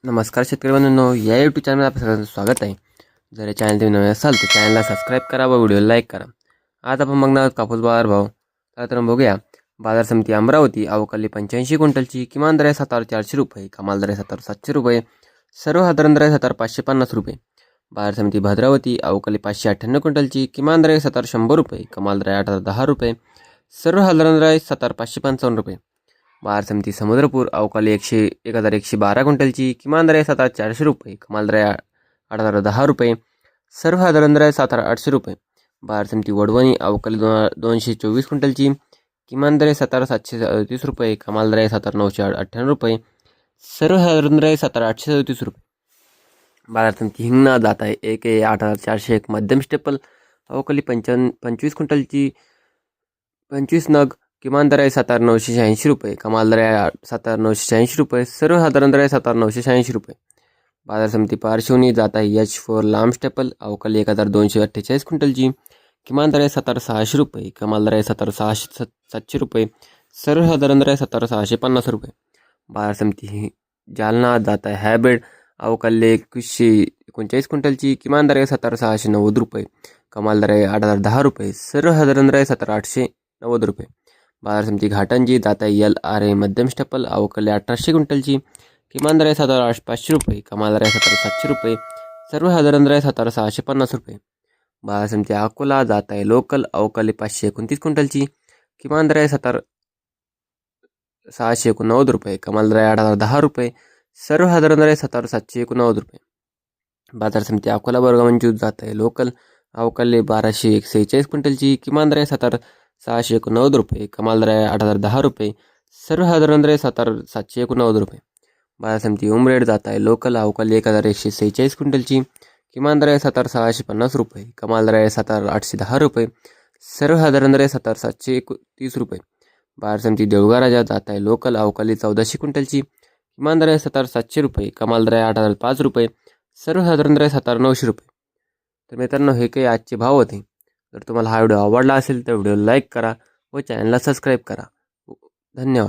नमस्कार शेतकरी बंधूंनो, या यूट्यूब चॅनलवर आपलं सगळ्यांचं स्वागत आहे। जर या चॅनल तुम्ही नवे असाल तर चॅनलला सबस्क्राईब करा व व्हिडिओला लाईक करा। आज आपण बघणार आहोत कापूस बाजार भाव। तर बघूया बाजार समिती अमरावती अवकाली 85 क्विंटलची किमान दर आहे 7,400 रुपये, कमाल दर आहे 7,700 रुपये, सर्वसाधारण दर आहे 7,550 रुपये। बाजार समिती भद्रावती अवकाली 598 क्विंटलची किमान दर आहे 7,100 रुपये, कमाल दर आहे 8,010 रुपये, सर्वसाधारण दर आहे 7,555 रुपये। बाजार समिती समुद्रपूर अवकाली 1,112 क्विंटलची किमान दर आहे 7,400 रुपये, कमाल दर आहे 8,010 रुपये, सर्वसाधारण दर आहे 7,800 रुपये। बाजार समिती वडवणी अवकाली 224 क्विंटलची किमान दर आहे 7,737 रुपये, कमाल दर आहे 7,998 रुपये, सर्वसाधारण दर आहे 7,837 रुपये। बाजार समिती हिंगणा जात आहे 8,401 मध्यम स्टेपल अवकाली 25 क्विंटलची 25 नग, किमान दर आहे 7,986 रुपये, कमाल दर आहे 7,986 रुपये, सर्वसाधारण दर आहे 7,986 रुपये। बाजार समिती पारशिवनी जात आहे H4 लांब स्टेपल अवकाली 1,248 क्विंटलची किमान दर आहे 7,600 रुपये, कमाल दर आहे 7,607 रुपये, सर्वसाधारण दर आहे 7,650 रुपये। बाजार समिती जालना जात आहे हायब्रिड अवकाली 2139 क्विंटलची किमान दर आहे 7,690 रुपये, कमाल दर आहे 8,010 रुपये, सर्वसाधारण दर आहे 7,890 रुपये। बाजार समिती घाटंजी जात आहे LRA मध्यम स्टेपल अवकाली 1,800 क्विंटलची किमान दर आहे 7,500 रुपये, कमाल दर आहे 7,700 रुपये, सर्वसाधारण दर आहे 7,650 रुपये। बाजार समिती अकोला जात आहे लोकल अवकाली 529 क्विंटलची किमान दर आहे 7,689 रुपये, कमाल दर आहे 8,010 रुपये, सर्वसाधारण दर आहे 7,789 रुपये। बाजार समिती अकोला बोरगाव जात आहे लोकल अवकाली 1,246 क्विंटलची किमान दर आहे 7,689 रुपये, कमाल दर आहे 8,010 रुपये, सर्वसाधारण दर आहे 7,789 रुपये। बाजार समिती उमरेड जात आहे लोकल अवकाली 1,146 क्विंटलची किमान दर आहे 7,650 रुपये, कमाल दर आहे 7,810 रुपये, सर्वसाधारण दर आहे 7,730 रुपये। बाजार समिती देवगा राजा जात आहे लोकल अवकाली 1,400 क्विंटलची किमान दर आहे 7,700 रुपये, कमाल दर आहे 8,005 रुपये, सर्वसाधारण दर आहे 7,900 रुपये। तर मित्रांनो, हे काही आजचे भाव होते। जर तुम्हाला हा व्हिडिओ आवडला असेल तर व्हिडिओला लाईक करा व चॅनलला सबस्क्राईब करा। धन्यवाद।